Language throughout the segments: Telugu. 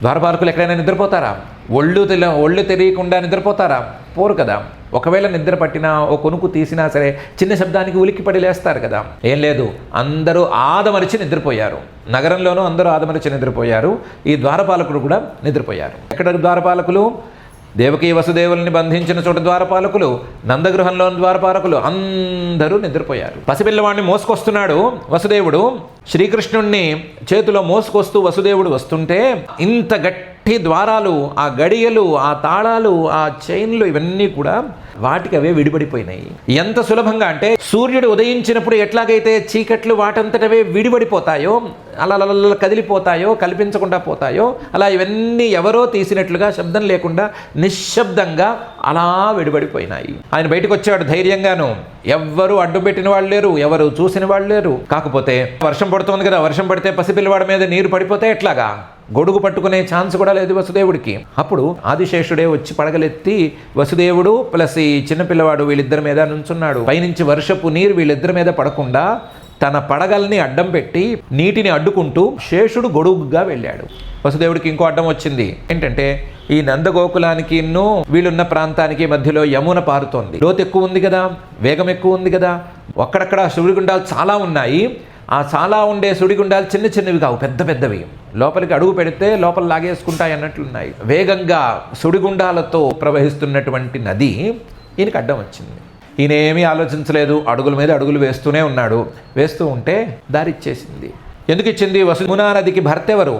ద్వారపాలకులు ఎక్కడైనా నిద్రపోతారా? ఒళ్ళు తెలియకుండా నిద్రపోతారా? పోరు కదా. ఒకవేళ నిద్ర పట్టినా ఓ కొనుక్కు తీసినా సరే చిన్న శబ్దానికి ఉలిక్కిపడి లేస్తారు కదా. ఏం లేదు, అందరూ ఆదమరిచి నిద్రపోయారు. నగరంలోనూ అందరూ ఆదమరిచి నిద్రపోయారు. ఈ ద్వారపాలకుడు కూడా నిద్రపోయారు. ఎక్కడ ద్వారపాలకులు? దేవకీ వసుదేవుల్ని బంధించిన చోట ద్వారపాలకులు, నందగృహంలోని ద్వారపాలకులు అందరూ నిద్రపోయారు. పసిపిల్లవాడిని మోసుకొస్తున్నాడు వసుదేవుడు. శ్రీకృష్ణుణ్ణి చేతిలో మోసుకొస్తూ వసుదేవుడు వస్తుంటే ఇంత గట్టి ద్వారాలు, ఆ గడియలు, ఆ తాళాలు, ఆ చైన్లు ఇవన్నీ కూడా వాటికి అవే విడిపడిపోయినాయి. ఎంత సులభంగా అంటే సూర్యుడు ఉదయించినప్పుడు ఎట్లాగైతే చీకట్లు వాటంతటవే విడిపడిపోతాయో, అలా కదిలిపోతాయో, కల్పించకుండా పోతాయో, అలా ఇవన్నీ ఎవరో తీసినట్లుగా శబ్దం లేకుండా నిశ్శబ్దంగా అలా విడిపడిపోయినాయి. ఆయన బయటకు వచ్చాడు ధైర్యంగాను. ఎవ్వరూ అడ్డు పెట్టిన వాళ్ళు లేరు, ఎవరు చూసిన వాళ్ళు లేరు. కాకపోతే వర్షం పడుతుంది కదా, వర్షం పడితే పసిపిల్లవాడి మీద నీరు పడిపోతే ఎట్లాగా? గొడుగు పట్టుకునే ఛాన్స్ కూడా లేదు వసుదేవుడికి. అప్పుడు ఆదిశేషుడే వచ్చి పడగలెత్తి వసుదేవుడు ప్లస్ ఈ చిన్నపిల్లవాడు వీళ్ళిద్దరి మీద నుంచున్నాడు. పైనుంచి వర్షపు నీరు వీళ్ళిద్దరి మీద పడకుండా తన పడగల్ని అడ్డం పెట్టి నీటిని అడ్డుకుంటూ శేషుడు గొడుగుగా వెళ్ళాడు. వసుదేవుడికి ఇంకో అడ్డం వచ్చింది. ఏంటంటే ఈ నందగోకులానికి వీళ్ళున్న ప్రాంతానికి మధ్యలో యమున పారుతోంది. లోతు ఎక్కువ ఉంది కదా, వేగం ఎక్కువ ఉంది కదా. అక్కడక్కడ సుడిగుండాలు చాలా ఉన్నాయి. ఆ చాలా ఉండే సుడిగుండాలు చిన్న చిన్నవి కావు, పెద్ద పెద్దవి. లోపలికి అడుగు పెడితే లోపల లాగేసుకుంటాయి అన్నట్లున్నాయి. వేగంగా సుడిగుండాలతో ప్రవహిస్తున్నటువంటి నది ఈయనకి అడ్డం వచ్చింది. ఈయన ఏమీ ఆలోచించలేదు, అడుగుల మీద అడుగులు వేస్తూనే ఉన్నాడు. వేస్తూ ఉంటే దారి ఇచ్చేసింది. ఎందుకు ఇచ్చింది? యమునా నదికి భర్త ఎవరు?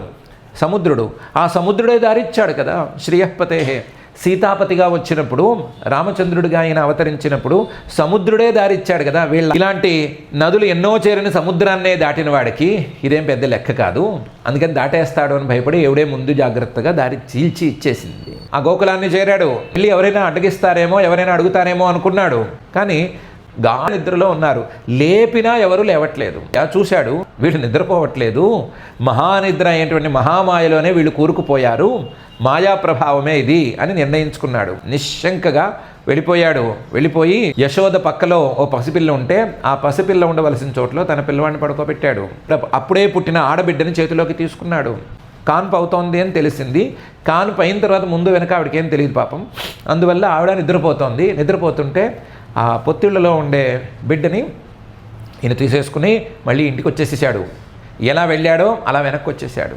సముద్రుడు. ఆ సముద్రుడే దారిచ్చాడు కదా. శ్రీయఃపతేహే, సీతాపతిగా వచ్చినప్పుడు, రామచంద్రుడిగా ఆయన అవతరించినప్పుడు సముద్రుడే దారిచ్చాడు కదా. ఇలాంటి నదులు ఎన్నో చేరిన సముద్రాన్నే దాటిన వాడికి ఇదేం పెద్ద లెక్క కాదు. అందుకని దాటేస్తాడు అని భయపడి ఎవడే ముందు జాగ్రత్తగా దారి చీల్చి ఇచ్చేసింది. ఆ గోకులాన్ని చేరాడు. వెళ్ళి ఎవరైనా అడ్డగిస్తారేమో, ఎవరైనా అడుగుతారేమో అనుకున్నాడు. కానీ నిద్రలో ఉన్నారు. లేపినా ఎవరు లేవట్లేదు. చూశాడు, వీళ్ళు నిద్రపోవట్లేదు. మహానిద్ర అయినటువంటి మహామాయలోనే వీళ్ళు కూరుకుపోయారు. మాయా ప్రభావమే ఇది అని నిర్ణయించుకున్నాడు. నిశ్శంకగా వెళ్ళిపోయాడు. వెళ్ళిపోయి యశోద పక్కలో ఓ పసిపిల్ల ఉంటే ఆ పసిపిల్ల ఉండవలసిన చోట్లో తన పిల్లవాడిని పడుకోబెట్టాడు. అప్పుడే పుట్టిన ఆడబిడ్డని చేతిలోకి తీసుకున్నాడు. కాన్పు అవుతోంది అని తెలిసింది. కాన్పు అయిన తర్వాత ముందు వెనక ఆవిడకి ఏం తెలియదు పాపం. అందువల్ల ఆవిడ నిద్రపోతోంది. నిద్రపోతుంటే ఆ పొత్తిళ్లలో ఉండే బిడ్డని ఈయన తీసేసుకుని మళ్ళీ ఇంటికి వచ్చేసేసాడు. ఎలా వెళ్ళాడో అలా వెనక్కి వచ్చేసాడు.